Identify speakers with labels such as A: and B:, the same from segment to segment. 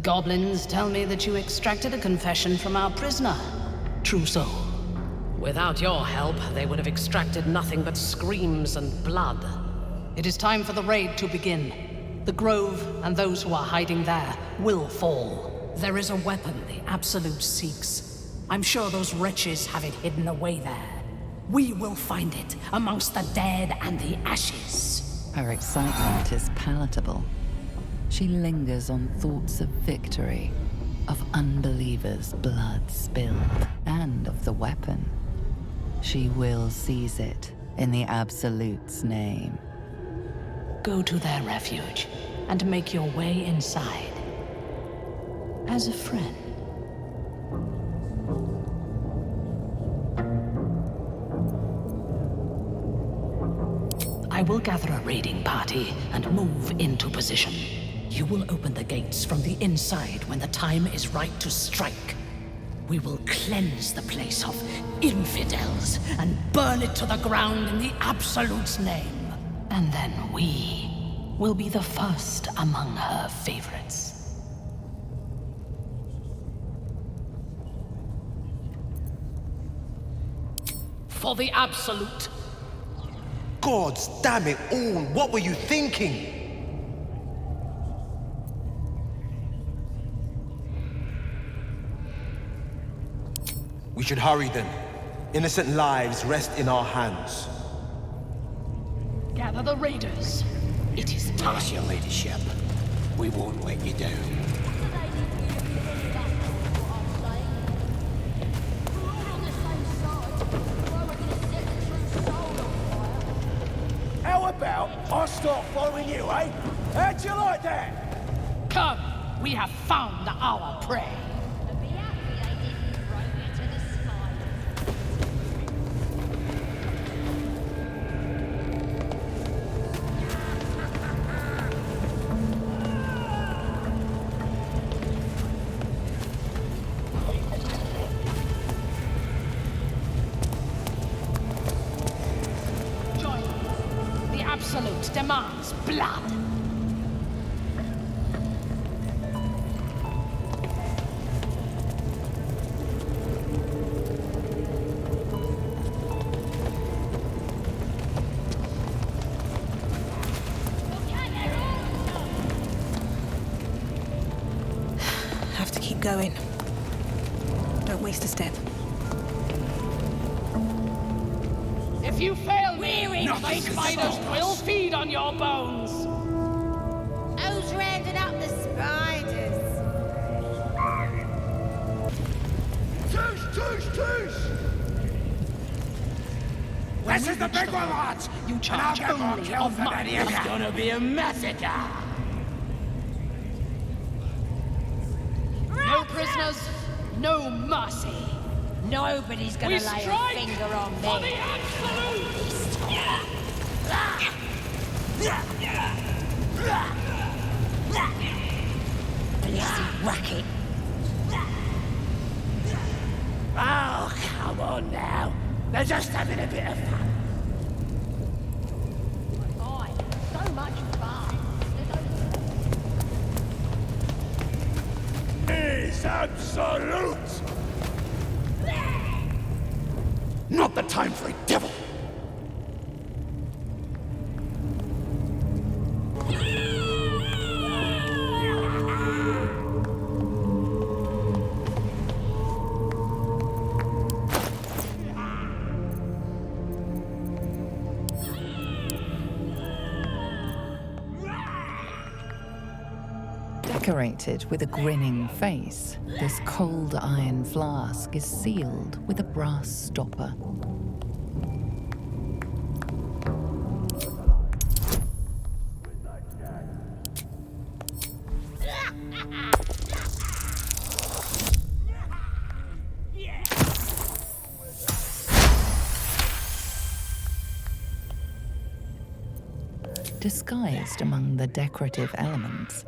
A: goblins tell me that you extracted a confession from our prisoner. True so?
B: Without your help, they would have extracted nothing but screams and blood.
A: It is time for the raid to begin. The Grove and those who are hiding there will fall. There is a weapon the Absolute seeks. I'm sure those wretches have it hidden away there. We will find it amongst the dead and the ashes.
C: Her excitement is palatable. She lingers on thoughts of victory, of unbelievers' blood spilled, and of the weapon. She will seize it in the Absolute's name.
A: Go to their refuge and make your way inside. As a friend. I will gather a raiding party and move into position. You will open the gates from the inside when the time is right to strike. We will cleanse the place of infidels and burn it to the ground in the Absolute's name. And then we will be the first among her favorites. For the Absolute.
D: Gods damn it all, what were you thinking? We should hurry then. Innocent lives rest in our hands.
A: Gather the raiders. It is time.
E: Yes, your ladyship. We won't let you down.
F: How about I start following you, eh? How'd you like that?
A: Come, we have found our prey. Absolute demands blood.
G: Have to keep going. Don't waste a step.
A: If you fail me, the spiders will feed on your bones.
H: Who's rounding up the spiders?
F: Tush! This is the big one, lads!
A: You charge only of my
F: It's gonna be a massacre!
A: No prisoners, no mercy.
H: Nobody's gonna lay a finger on me.
A: For the Absolute!
H: Blessed racket.
F: Oh, come on now. They're just having a bit of fun.
H: Boy, so much fun.
F: Is Absolute! Not the time for a devil!
C: Decorated with a grinning face, this cold iron flask is sealed with a brass stopper. Disguised among the decorative elements,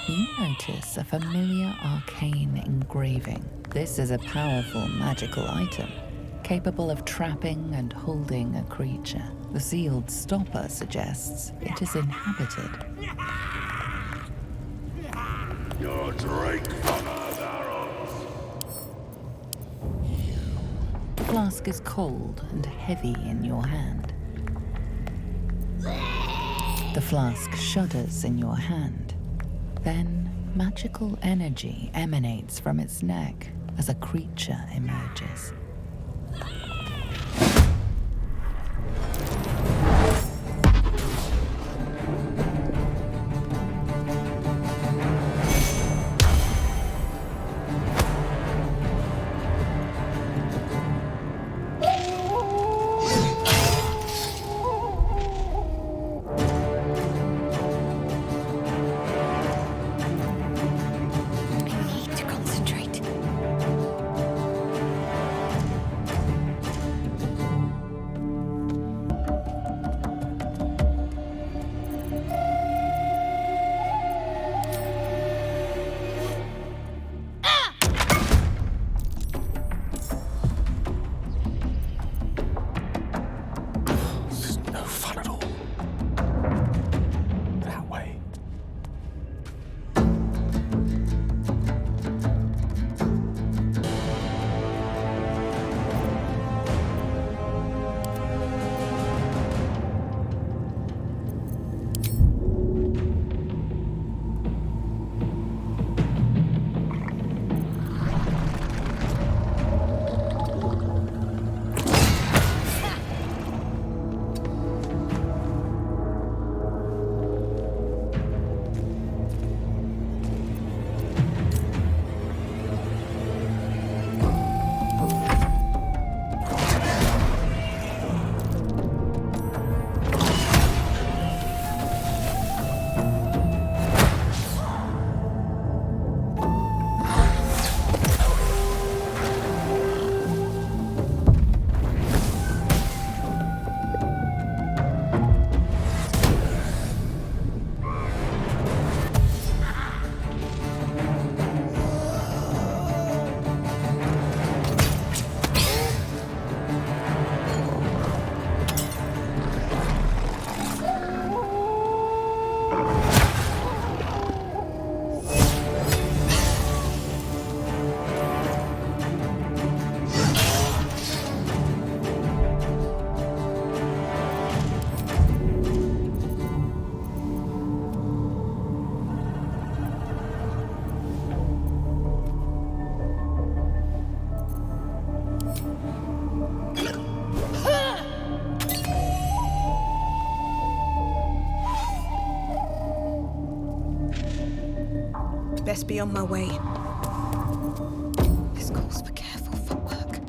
C: you notice a familiar arcane engraving. This is a powerful magical item, capable of trapping and holding a creature. The sealed stopper suggests it is inhabited.
I: Your drink from Earth arrows.
C: The flask is cold and heavy in your hand. The flask shudders in your hand. Then magical energy emanates from its neck as a creature emerges.
G: Best be on my way. This calls for careful footwork.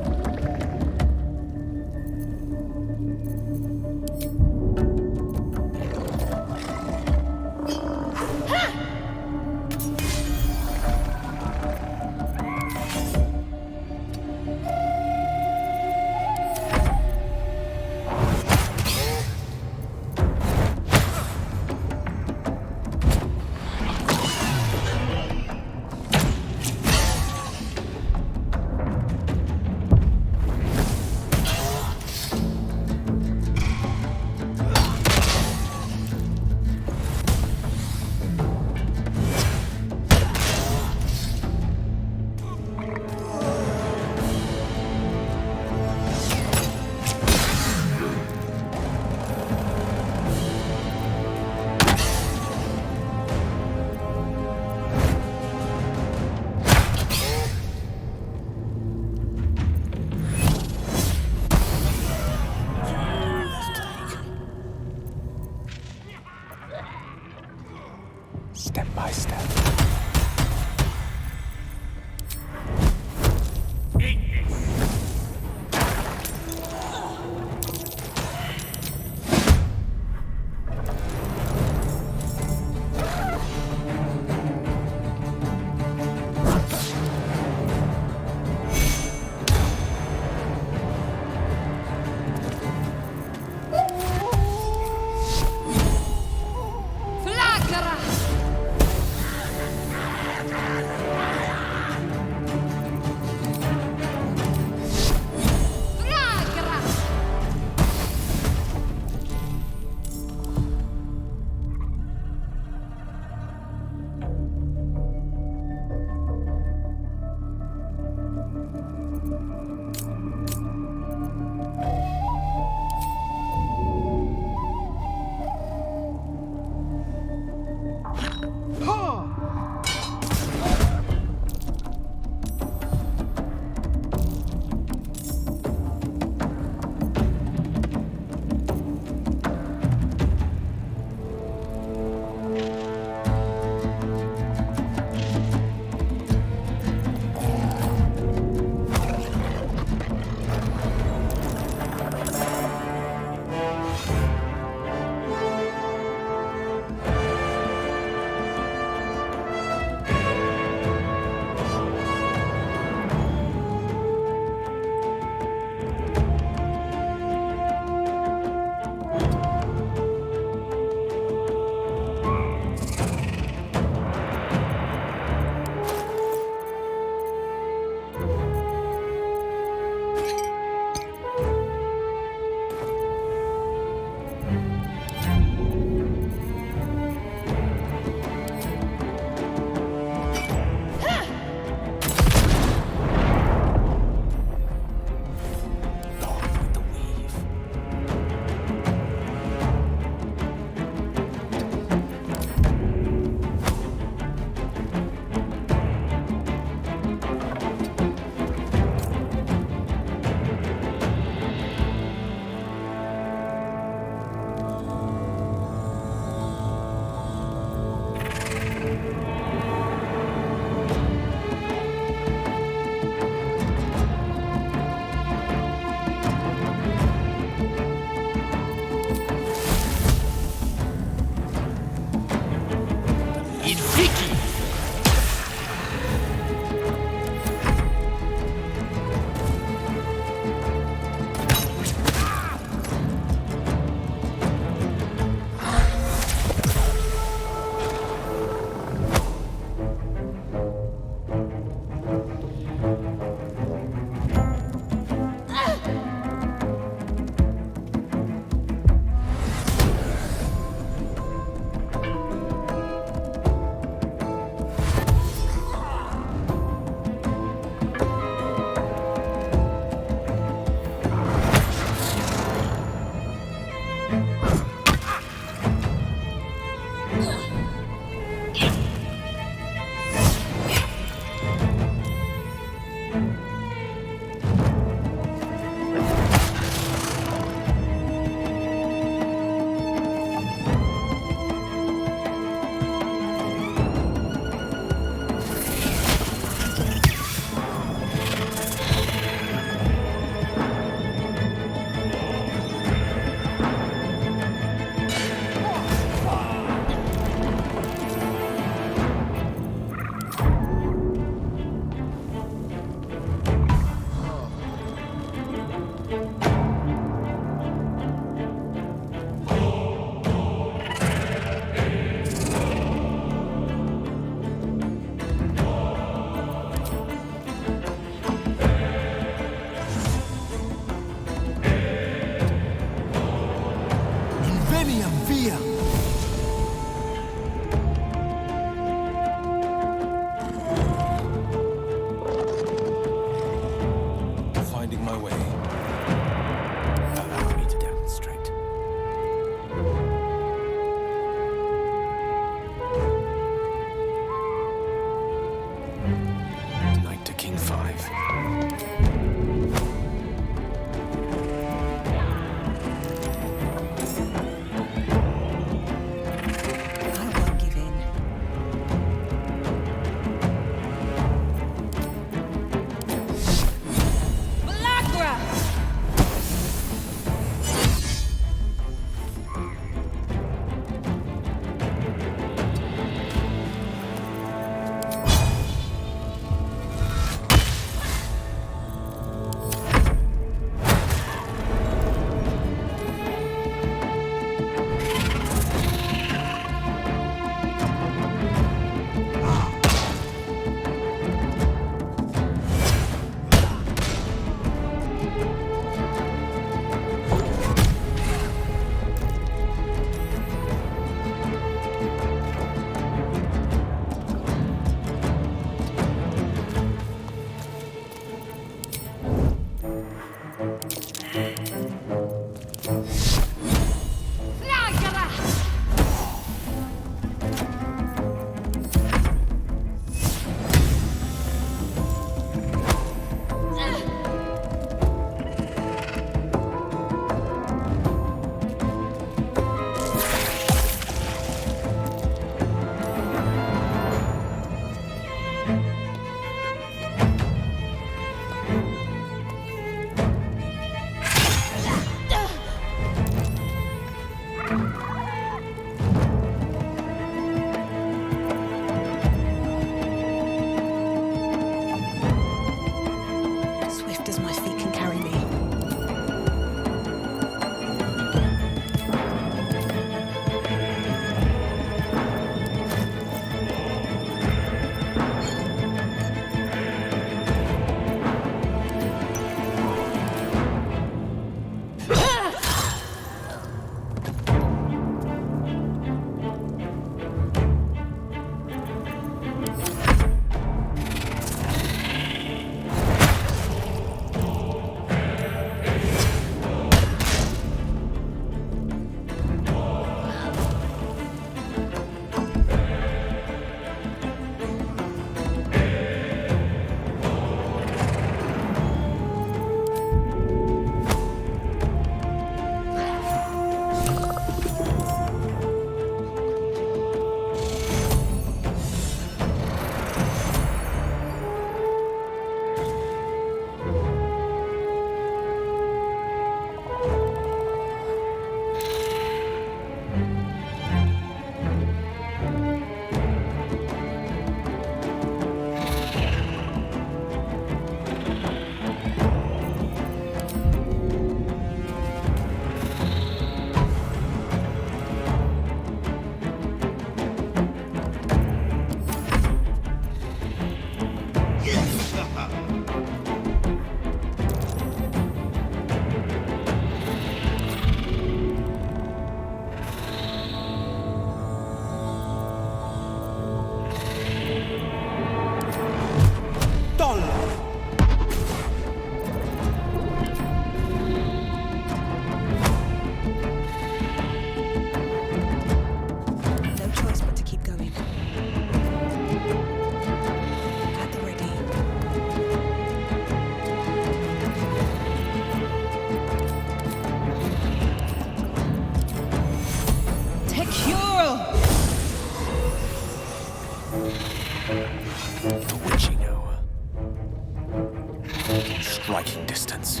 E: striking distance.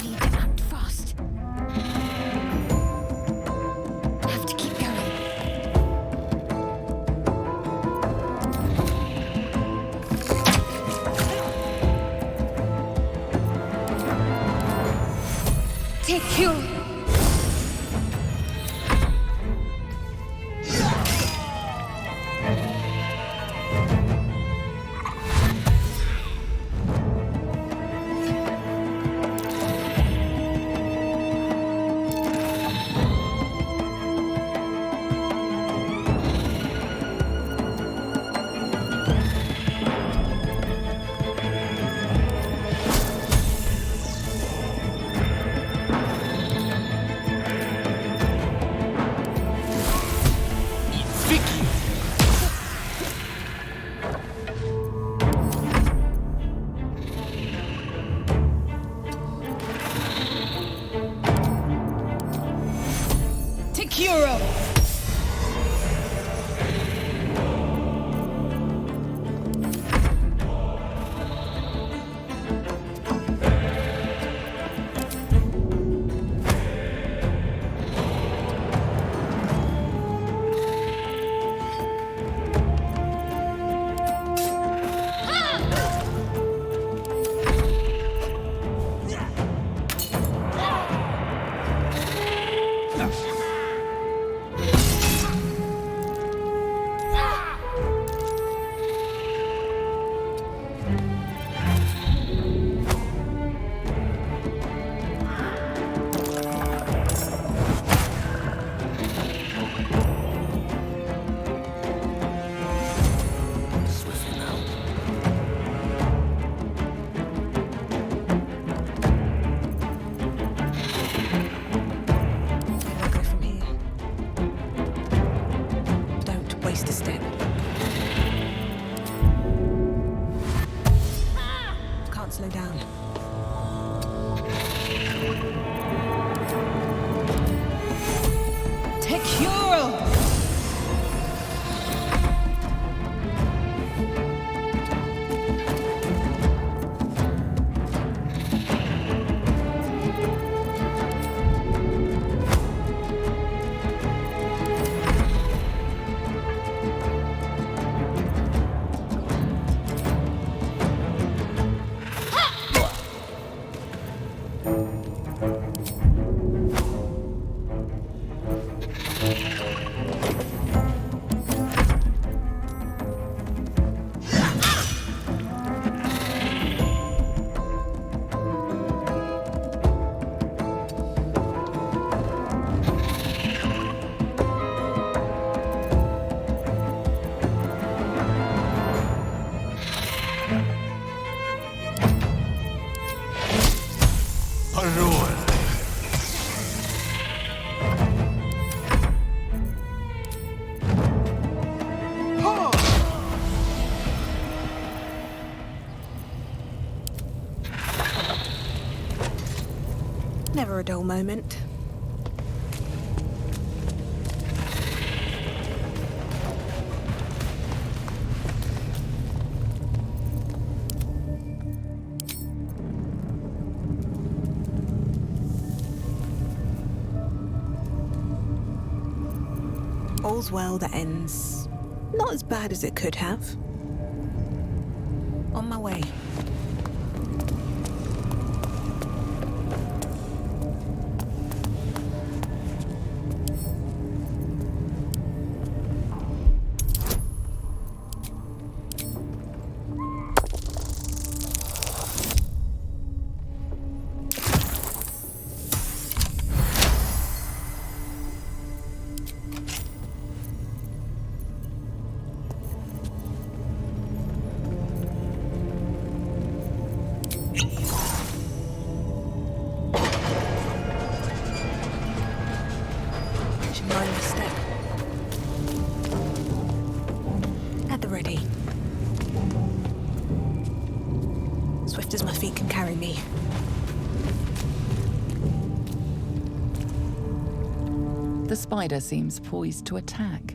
H: Need to act fast. Have to keep going. Take you. Slow down. Tekuro! Never a dull moment. All's well that ends not as bad as it could have. On my way. As my feet can carry me.
C: The spider seems poised to attack,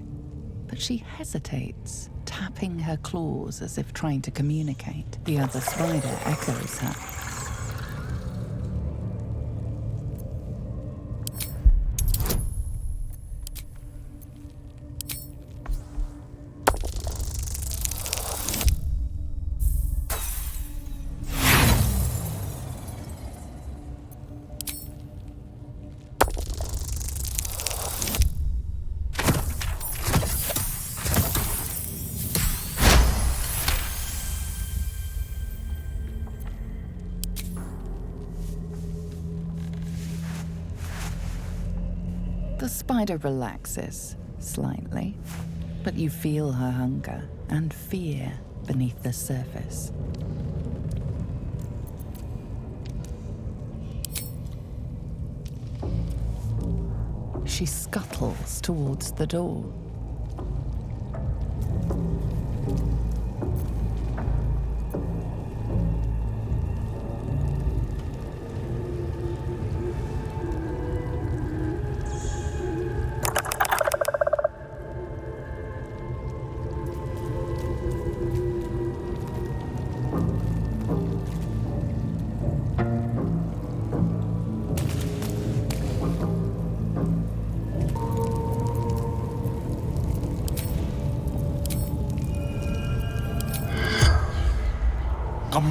C: but she hesitates, tapping flapping her claws as if trying to communicate. The other spider echoes her. The spider relaxes slightly, but you feel her hunger and fear beneath the surface. She scuttles towards the door.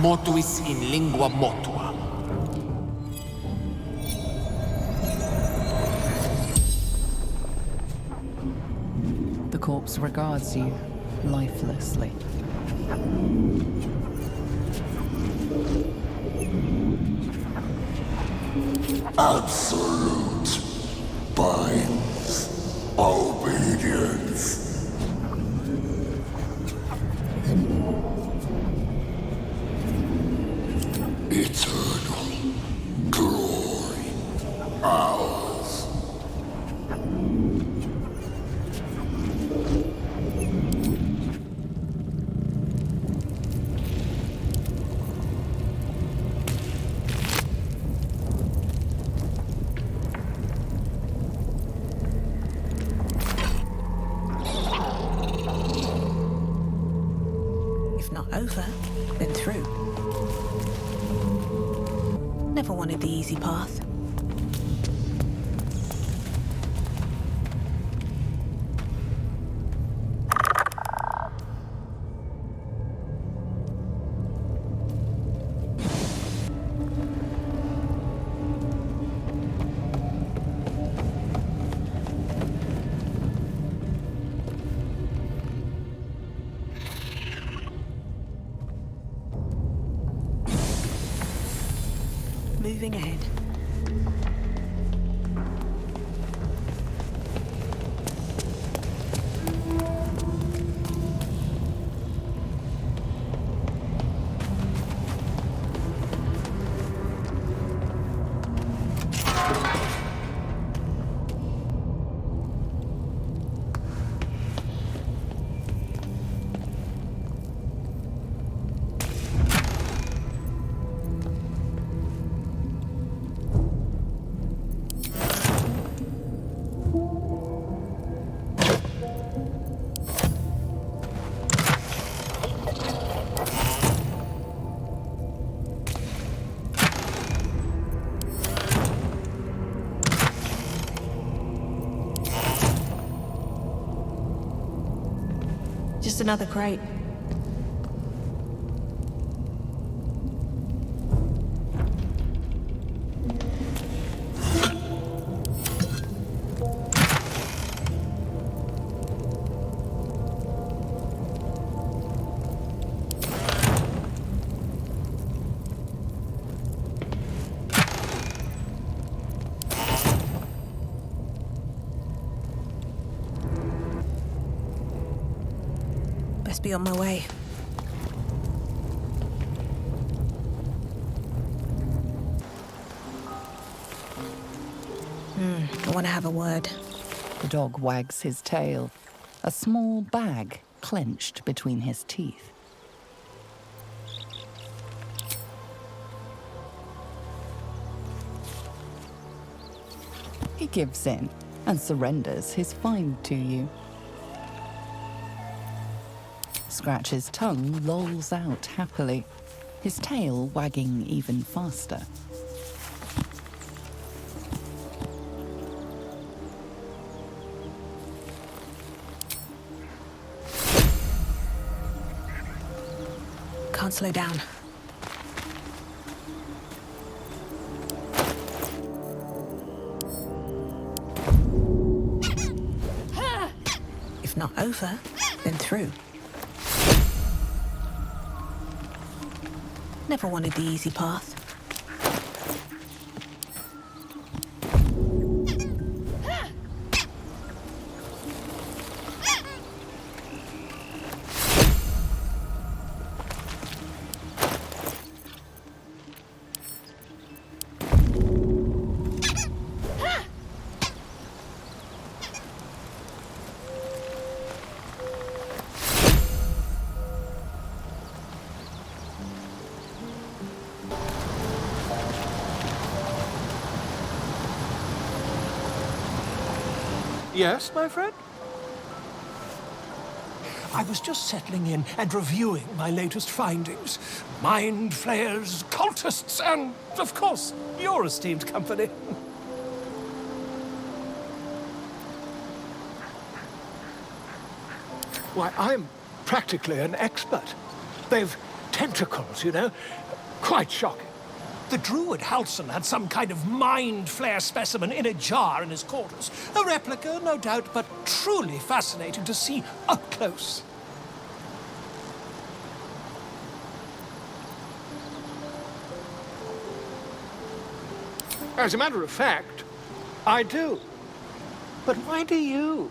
E: Motuis in lingua motua.
C: The corpse regards you lifelessly.
I: Absolute binds obedience. Eternal glory, ours.
H: If not over, then through. Never wanted the easy path. Moving ahead. Just another crate. Best be on my way. I want to have a word.
C: The dog wags his tail, a small bag clenched between his teeth. He gives in and surrenders his find to you. Scratch's tongue lolls out happily, his tail wagging even faster.
G: Can't slow down. If not over, then through. Never wanted the easy path.
F: Yes, my friend? I was just settling in and reviewing my latest findings. Mind flayers, cultists, and, of course, your esteemed company. Why, I'm practically an expert. They've tentacles, you know? Quite shocking. The druid Halson had some kind of mind flare specimen in a jar in his quarters. A replica, no doubt, but truly fascinating to see up close. As a matter of fact, I do. But why do you?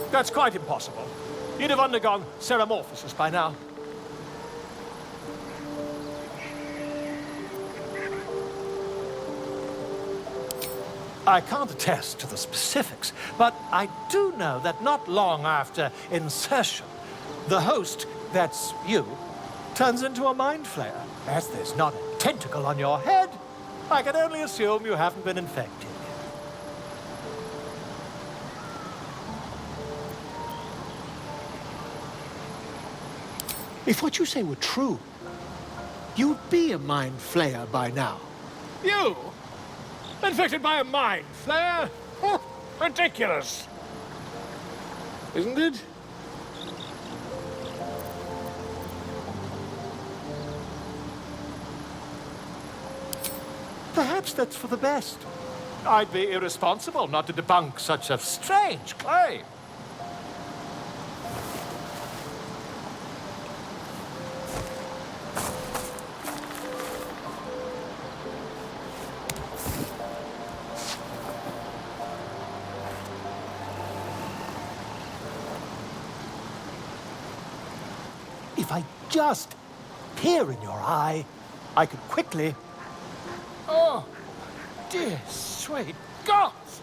F: That's quite impossible. You'd have undergone ceramorphosis by now. I can't attest to the specifics, but I do know that not long after insertion, the host, that's you, turns into a mind flayer. As there's not a tentacle on your head, I can only assume you haven't been infected. If what you say were true, you'd be a mind flayer by now. You? Infected by a mind flayer? Ridiculous. Isn't it? Perhaps that's for the best. I'd be irresponsible not to debunk such a strange claim. If I just peer in your eye, I could quickly... Oh, dear sweet gods!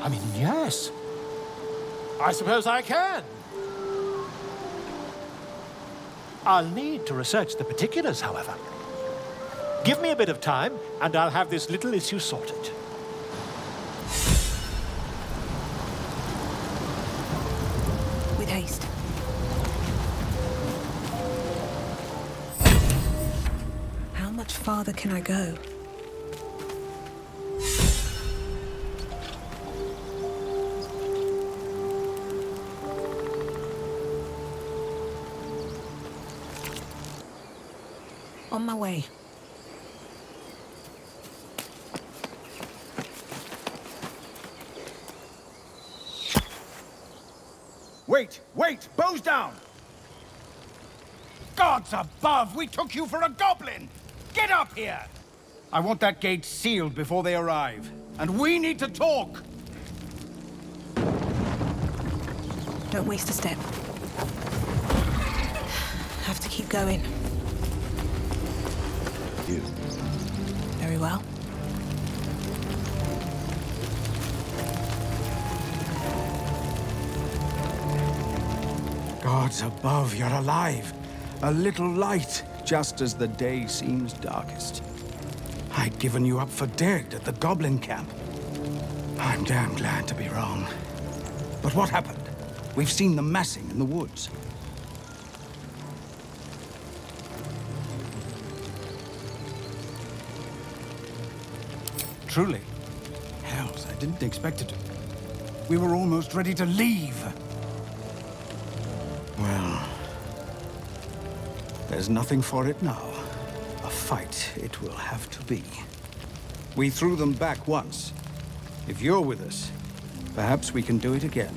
F: I mean, yes. I suppose I can. I'll need to research the particulars, however. Give me a bit of time, and I'll have this little issue sorted.
G: With haste. How much farther can I go? On my way.
J: Wait! Bows down! Gods above! We took you for a goblin! Get up here! I want that gate sealed before they arrive. And we need to talk!
G: Don't waste a step. Have to keep going.
D: You.
G: Very well.
J: Gods above, you're alive. A little light, just as the day seems darkest. I'd given you up for dead at the goblin camp. I'm damn glad to be wrong. But what happened? We've seen them massing in the woods. Truly? Hells, I didn't expect it. We were almost ready to leave. Well, there's nothing for it now. A fight it will have to be. We threw them back once. If you're with us, perhaps we can do it again.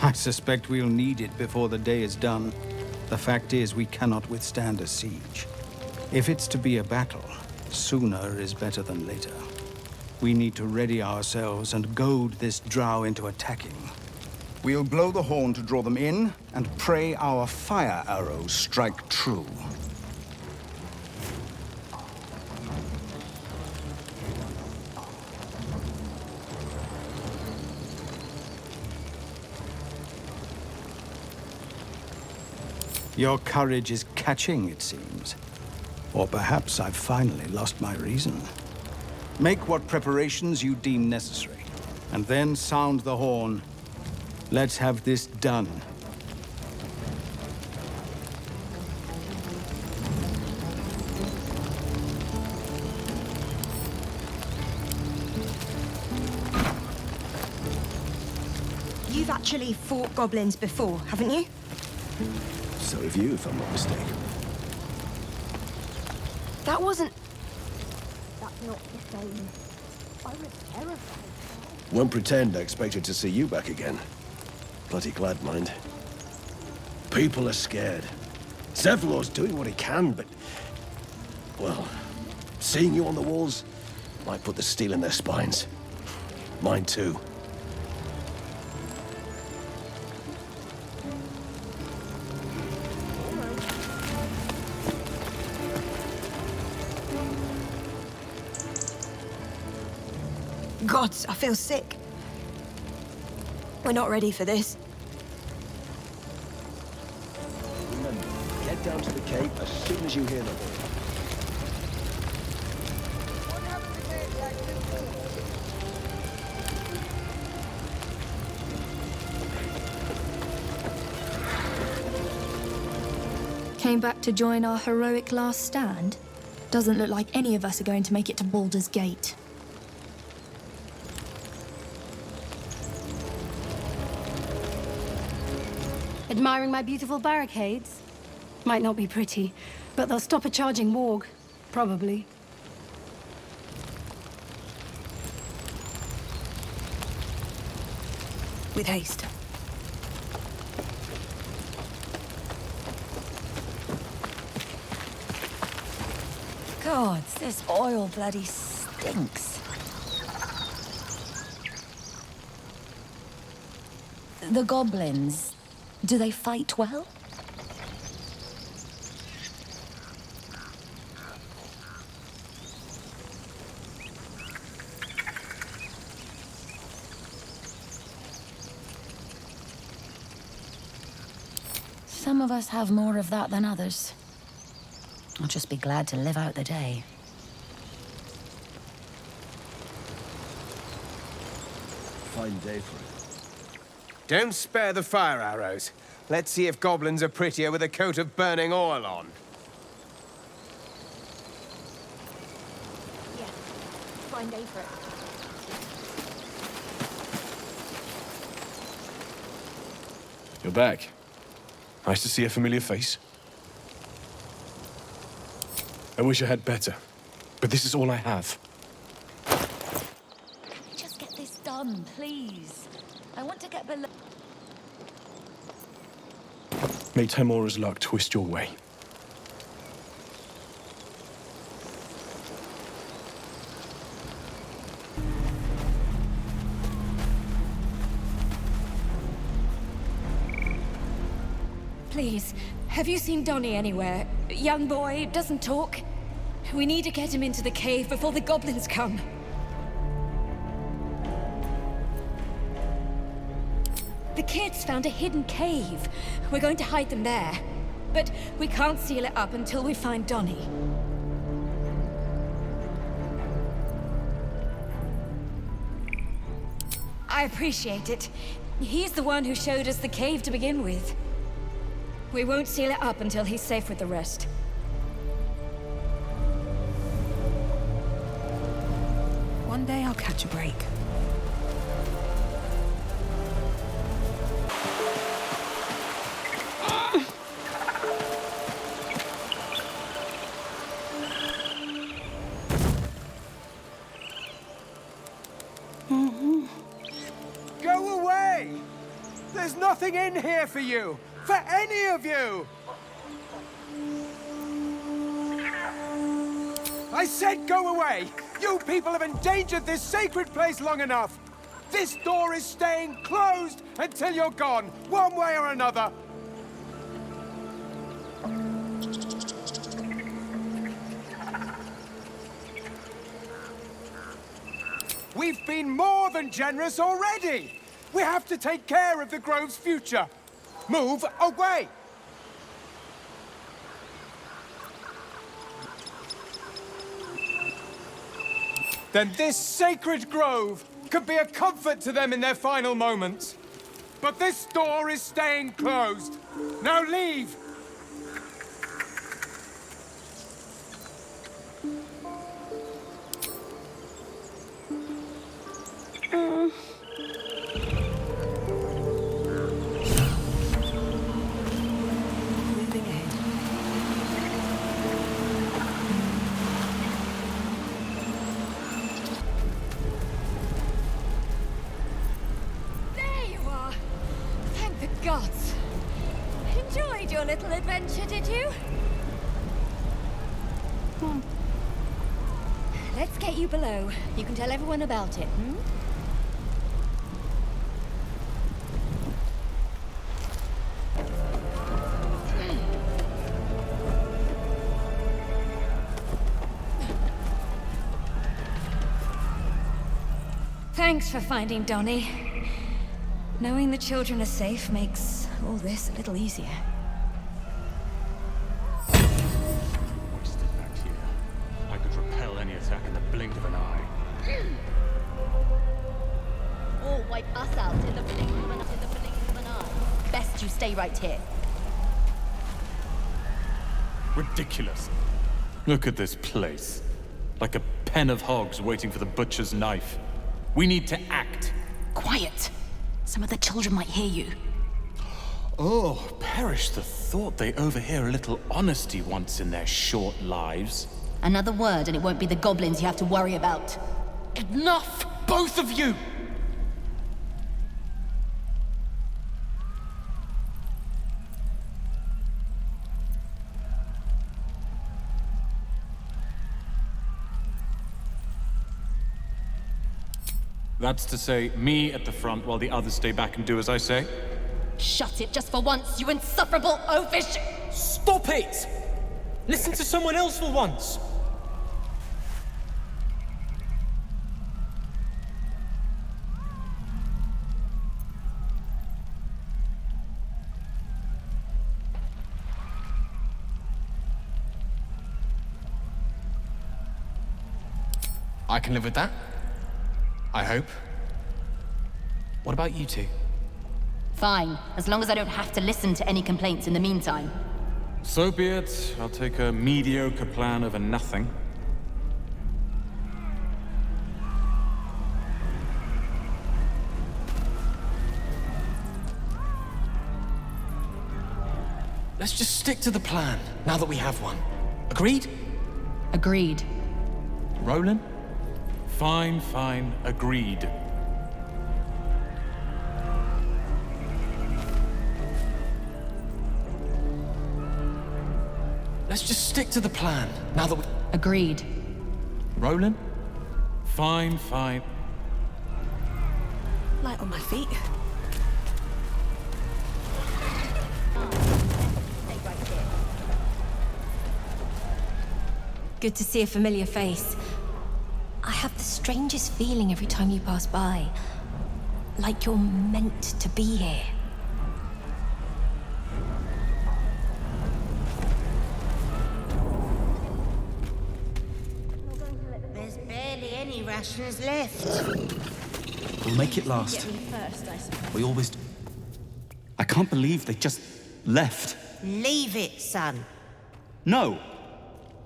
J: I suspect we'll need it before the day is done. The fact is, we cannot withstand a siege. If it's to be a battle, sooner is better than later. We need to ready ourselves and goad this drow into attacking. We'll blow the horn to draw them in, and pray our fire arrows strike true. Your courage is catching, it seems. Or perhaps I've finally lost my reason. Make what preparations you deem necessary, and then sound the horn. Let's have this done.
K: You've actually fought goblins before, haven't you?
L: So have you, if I'm not mistaken.
K: That wasn't... That's not the same. I was terrified.
L: Won't pretend I expected to see you back again. Bloody glad, mind. People are scared. Zevlor's doing what he can, but... well, seeing you on the walls might put the steel in their spines. Mine too.
K: Gods, I feel sick. We're not ready for this.
L: Remember, get down to the cave as soon as you hear the horn.
M: Came back to join our heroic last stand? Doesn't look like any of us are going to make it to Baldur's Gate.
N: Admiring my beautiful barricades? Might not be pretty, but they'll stop a charging warg. Probably.
K: With haste.
O: Gods, this oil bloody stinks. The goblins, do they fight well? Some of us have more of that than others. I'll just be glad to live out the day.
L: Fine day for it.
P: Don't spare the fire arrows. Let's see if goblins are prettier with a coat of burning oil on.
K: Yeah, fine day for it.
Q: You're back. Nice to see a familiar face. I wish I had better, but this is all I have.
O: Can we just get this done, please? I want to get below...
Q: May Timora's luck twist your way.
M: Please, have you seen Donnie anywhere? Young boy, doesn't talk. We need to get him into the cave before the goblins come.
R: The kids found a hidden cave. We're going to hide them there. But we can't seal it up until we find Donnie. I appreciate it. He's the one who showed us the cave to begin with. We won't seal it up until he's safe with the rest.
G: One day I'll catch a break.
P: Go away! There's nothing in here for you! For any of you! I said go away! You people have endangered this sacred place long enough! This door is staying closed until you're gone, one way or another! We've been more than generous already! We have to take care of the Grove's future! Move away! Then this sacred grove could be a comfort to them in their final moments. But this door is staying closed. Now leave!
R: Gods! Enjoyed your little adventure, did you? Let's get you below. You can tell everyone about it, hmm? Thanks for finding Donnie. Knowing the children are safe makes all this a little easier.
S: Wasted back here. I could repel any attack in the blink of an eye.
T: Or wipe us out in the blink of an eye. Best you stay right here.
S: Ridiculous. Look at this place. Like a pen of hogs waiting for the butcher's knife. We need to act.
T: Quiet. Some of the children might hear you.
S: Oh, perish the thought they overhear a little honesty once in their short lives.
T: Another word and it won't be the goblins you have to worry about.
S: Enough! Both of you! That's to say, me at the front while the others stay back and do as I say?
T: Shut it just for once, you insufferable oafish!
D: Stop it! Listen to someone else for once!
E: I can live with that. I hope.
D: What about you two?
T: Fine, as long as I don't have to listen to any complaints in the meantime.
S: So be it. I'll take a mediocre plan over nothing.
D: Let's just stick to the plan, now that we have one. Agreed?
T: Agreed.
S: Roland? Fine, fine. Agreed.
D: Let's just stick to the plan, now that we...
T: Agreed.
S: Roland? Fine, fine.
G: Light on my feet.
M: Good to see a familiar face. I have the strangest feeling every time you pass by. Like you're meant to be here.
U: There's barely any rations left.
V: We'll make it last.
T: Get me first, I suppose.
V: We always do. I can't believe they just left.
U: Leave it, son.
V: No!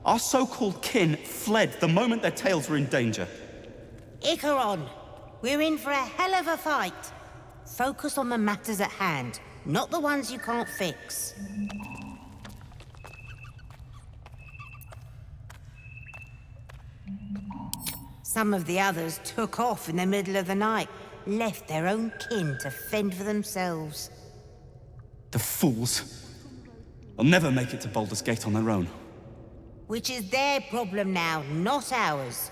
V: Our so-called kin fled the moment their tails were in danger.
U: Icaron, we're in for a hell of a fight. Focus on the matters at hand, not the ones you can't fix. Some of the others took off in the middle of the night, left their own kin to fend for themselves.
V: The fools. They'll never make it to Baldur's Gate on their own.
U: Which is their problem now, not ours.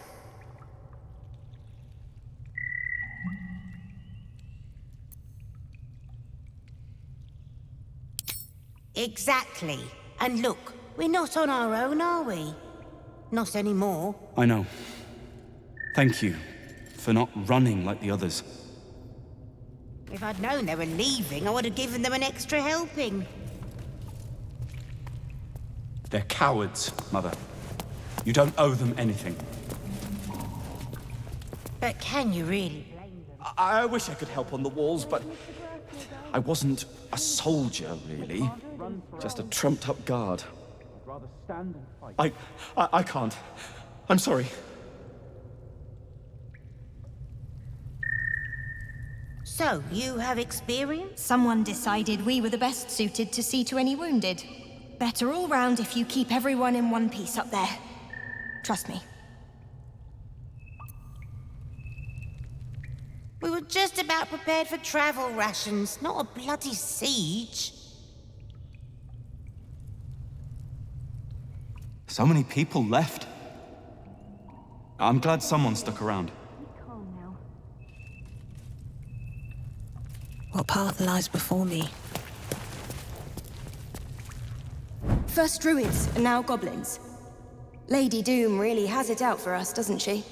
U: Exactly. And look, we're not on our own, are we? Not anymore.
V: I know. Thank you for not running like the others.
U: If I'd known they were leaving, I would have given them an extra helping.
V: They're cowards, Mother. You don't owe them anything.
U: But can you really blame them?
V: I wish I could help on the walls, but I wasn't a soldier, really. Just a trumped-up guard. I can't. I'm sorry.
U: So, you have experience?
M: Someone decided we were the best suited to see to any wounded. Better all round if you keep everyone in one piece up there. Trust me.
U: We were just about prepared for travel rations, not a bloody siege.
V: So many people left. I'm glad someone stuck around.
G: What path lies before me?
M: First druids, and now goblins. Lady Doom really has it out for us, doesn't she?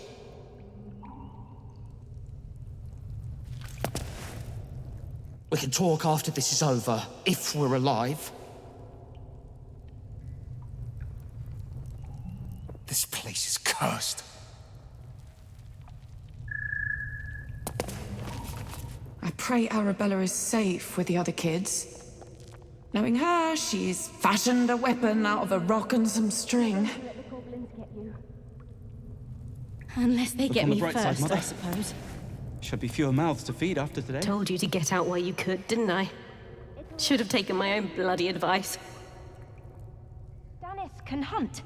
W: We can talk after this is over, if we're alive. This place is cursed.
X: I pray Arabella is safe with the other kids. Knowing her, she's fashioned a weapon out of a rock and some string.
T: Unless they
V: Look
T: get
V: on the
T: me
V: bright side,
T: first,
V: Mother.
T: I suppose.
V: Should be fewer mouths to feed after today.
B: Told you to get out while you could, didn't I? Should have taken my own bloody advice.
M: Stannis can hunt.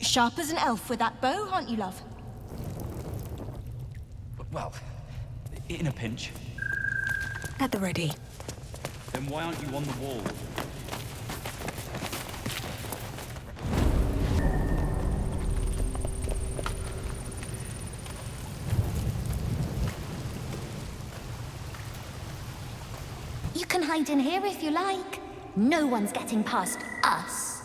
M: Sharp as an elf with that bow, aren't you, love?
V: Well, in a pinch.
G: At the ready.
V: Then why aren't you on the wall?
O: You can hide in here if you like. No one's getting past us.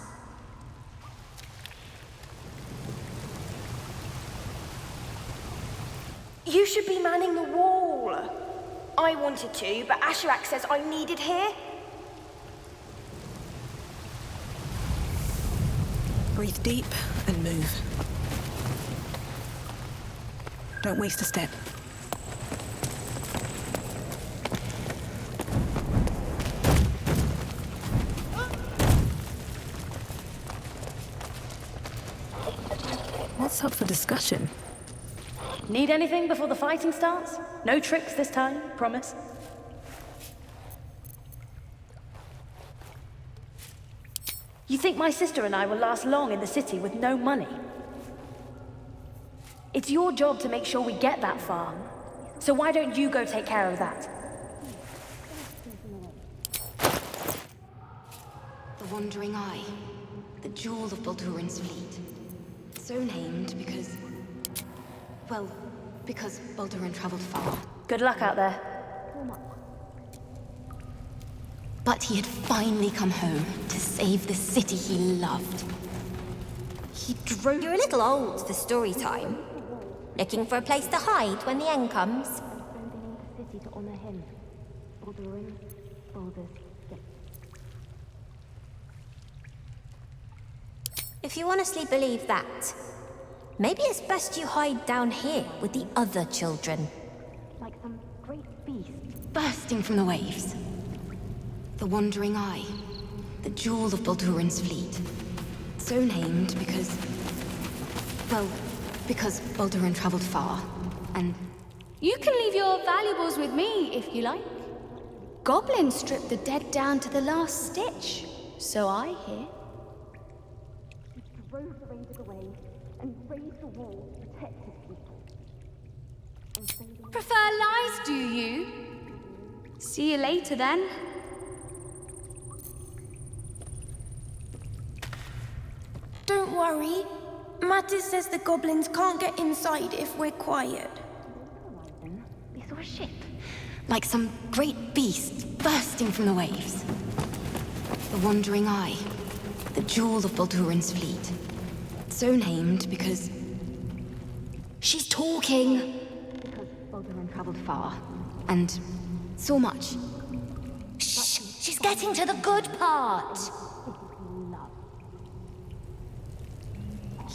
M: You should be manning the wall. I wanted to, but Asherak says I'm needed here.
G: Breathe deep and move. Don't waste a step. What's up for discussion?
N: Need anything before the fighting starts? No tricks this time, promise. You think my sister and I will last long in the city with no money? It's your job to make sure we get that far. So why don't you go take care of that?
Y: The Wandering Eye. The jewel of Baldurin's fleet. So named because... well, because Baldurin traveled far.
N: Good luck out there.
Y: But he had finally come home to save the city he loved. He drove...
M: You're a little old for story time.
Y: Looking for a place to hide when the end comes?
K: to honor him. Baldurin, Baldur's Gate.
M: If you honestly believe that, maybe it's best you hide down here with the other children.
Y: Like some great beast bursting from the waves. The Wandering Eye, the jewel of Baldurin's fleet. So named because... well, because Baldurin traveled far, and...
A: You can leave your valuables with me, if you like. Goblins stripped the dead down to the last stitch, so I hear.
K: He drove the raiders away and raised a wall to protect his people.
A: Prefer lies, do you? See you later, then.
C: Don't worry. Mattis says the goblins can't get inside if we're quiet.
Y: They saw a ship, like some great beast bursting from the waves. The Wandering Eye, the jewel of Baldurin's fleet. So named because... She's talking! Because Baldurin traveled far, and saw much.
M: Shh! She's getting to the good part!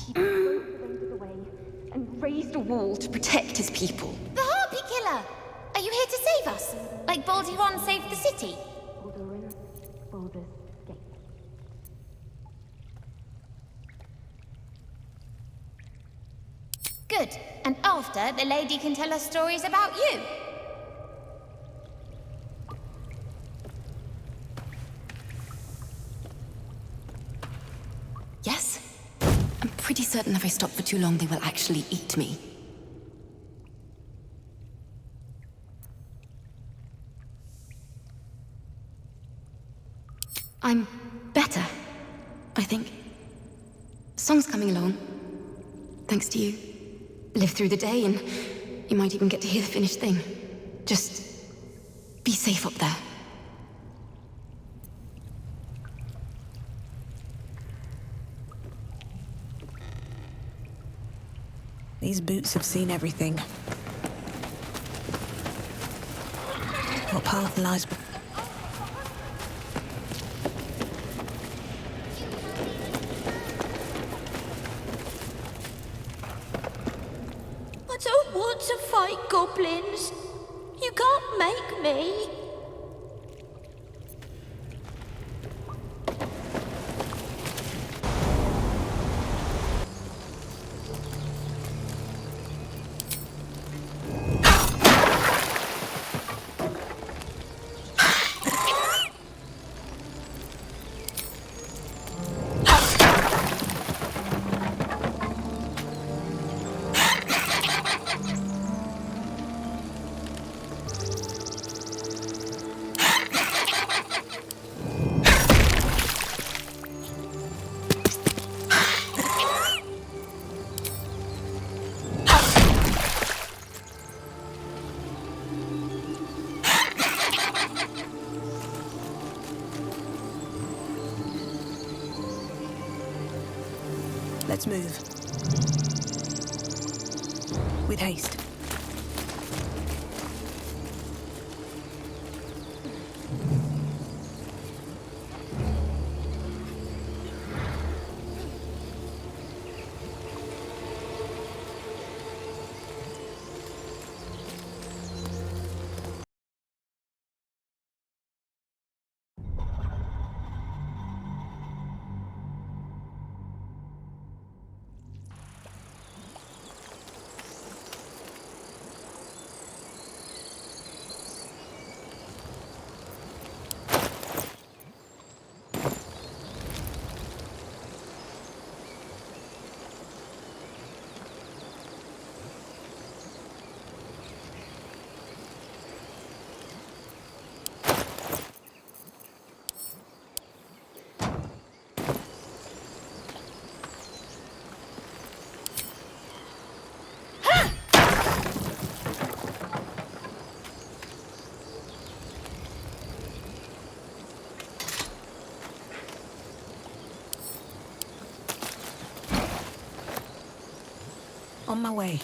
Y: He drove the raiders away and raised a wall to protect his people.
M: The Harpy Killer! Are you here to save us? Like Baldur saved the city?
K: Baldurin, Baldur's Gate.
M: Good. And after, the lady can tell us stories about you.
Y: Yes? I'm pretty certain if I stop for too long, they will actually eat me. I'm better, I think. Song's coming along. Thanks to you. Live through the day and you might even get to hear the finished thing. Just be safe up there.
G: These boots have seen everything. What path lies...
C: I don't want to fight goblins. You can't make me.
G: Let's move. With haste. On my way.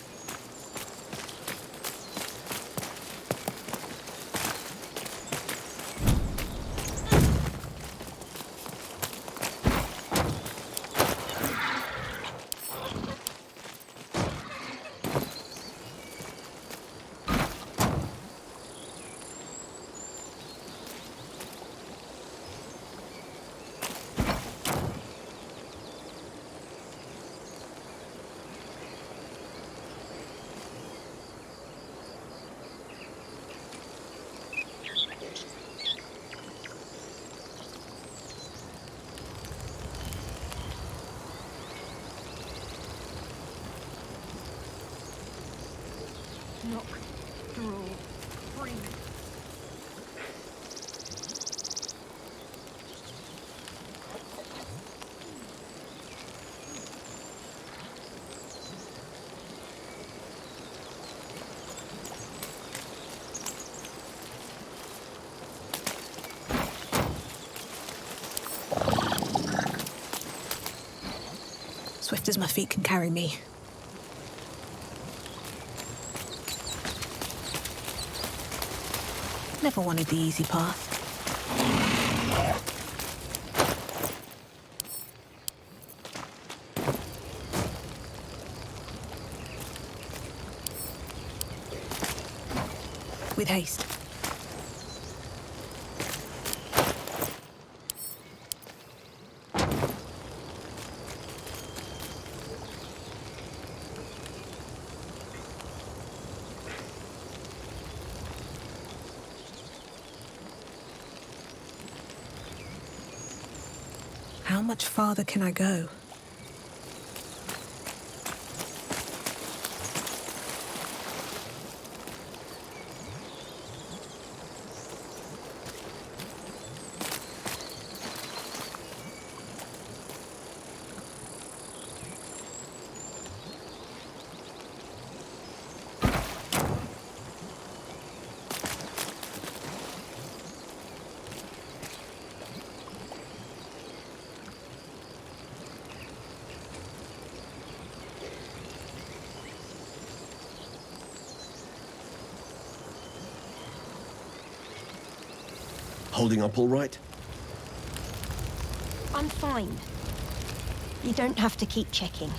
K: Knock, draw, freeze.
G: Swift as my feet can carry me. Never wanted the easy path. With haste. How much farther can I go?
F: Holding up all right?
M: I'm fine. You don't have to keep checking.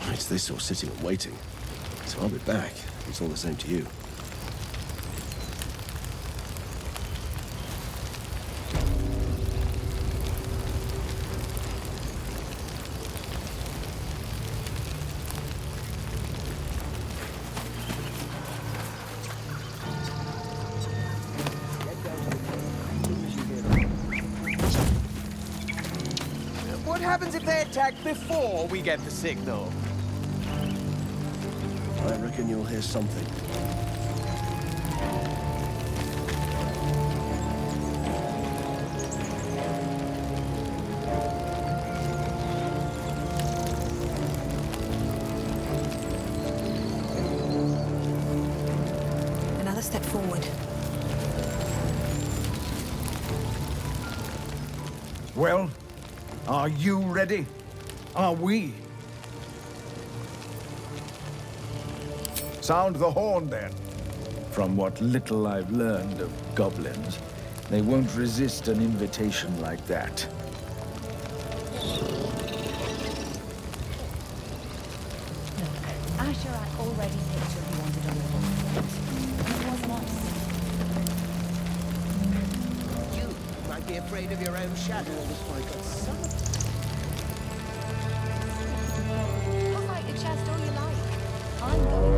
F: It's this or sitting and waiting. So I'll be back. It's all the same to you.
H: What happens if they attack before we get the signal?
F: I reckon you'll hear something.
G: Another step forward.
I: Well, are you ready? Are we? Sound the horn, then.
J: From what little I've learned of goblins, they won't resist an invitation like that.
O: Asherak already picked what he wanted on the board. It wasn't us.
H: You might be afraid of your own shadow.
A: I'll fight the chest all you like. I'm going.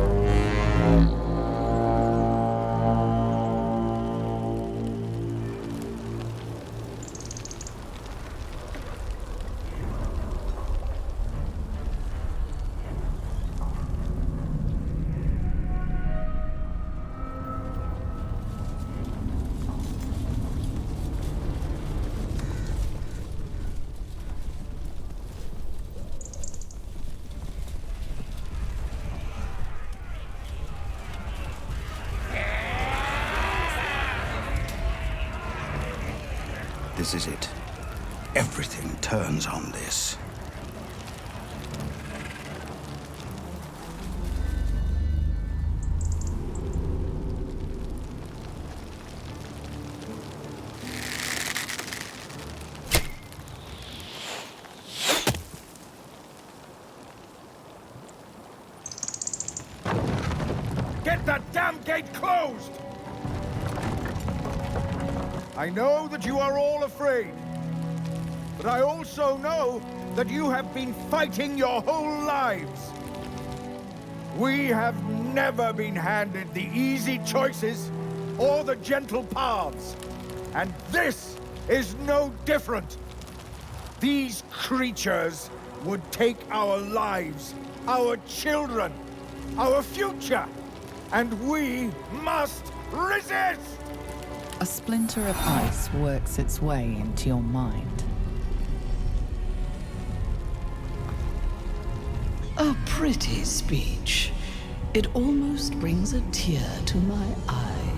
I: This is it. Everything turns on this. Get that damn gate closed! I know that you are all afraid, but I also know that you have been fighting your whole lives. We have never been handed the easy choices or the gentle paths, and this is no different. These creatures would take our lives, our children, our future, and we must resist!
E: A splinter of ice works its way into your mind.
L: A pretty speech. It almost brings a tear to my eye.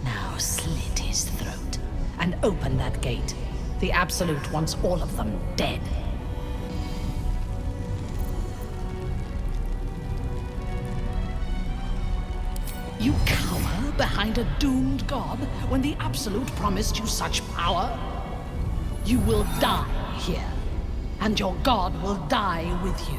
B: Now slit his throat and open that gate. The Absolute wants all of them dead. You cower behind a doomed god when the Absolute promised you such power? You will die here, and your god will die with you.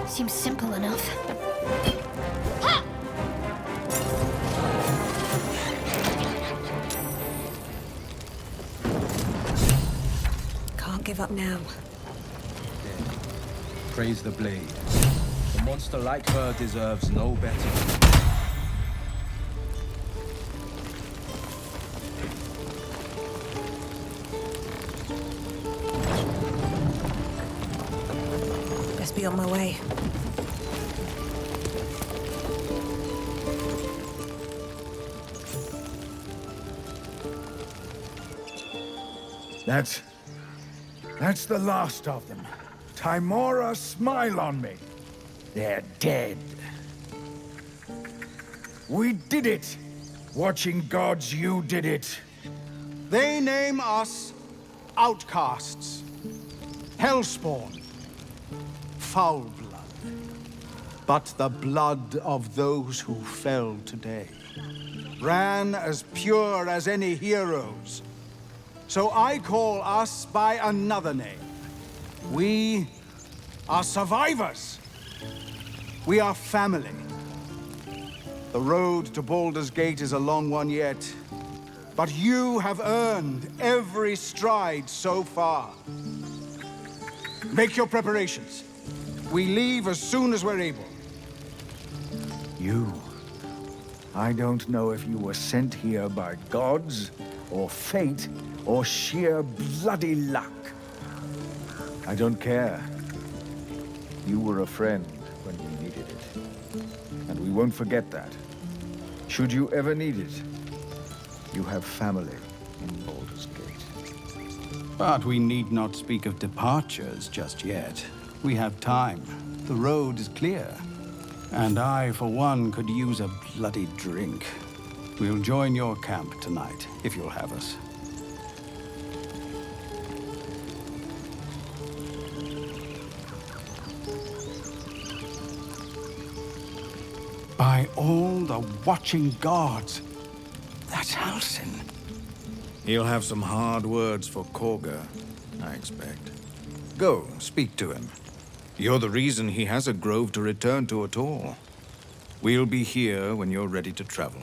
Y: Seems simple enough.
G: Can't give up now.
D: Praise the blade. A monster like her deserves no better.
G: Best be on my way.
I: That's the last of them. Timora, smile on me. They're dead. We did it! Watching gods, you did it.
H: They name us outcasts, hellspawn, foul blood. But the blood of those who fell today ran as pure as any heroes. So I call us by another name. We are survivors. We are family. The road to Baldur's Gate is a long one yet, but you have earned every stride so far. Make your preparations. We leave as soon as we're able.
J: You. I don't know if you were sent here by gods, or fate, or sheer bloody luck. I don't care. You were a friend when we needed it. And we won't forget that. Should you ever need it, you have family in Baldur's Gate.
H: But we need not speak of departures just yet. We have time. The road is clear. And I, for one, could use a bloody drink. We'll join your camp tonight, if you'll have us. By all the watching gods, that's Halsin.
P: He'll have some hard words for Korga, I expect.
H: Go, speak to him. You're the reason he has a grove to return to at all. We'll be here when you're ready to travel.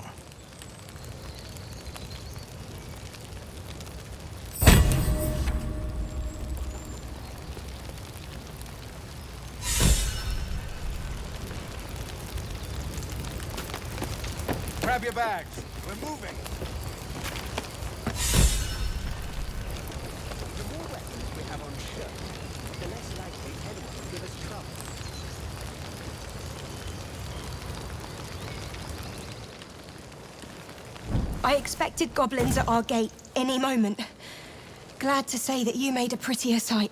I: Grab your bags. We're moving. The more weapons we have on show, the less likely anyone will give us trouble.
M: I expected goblins at our gate any moment. Glad to say that you made a prettier sight.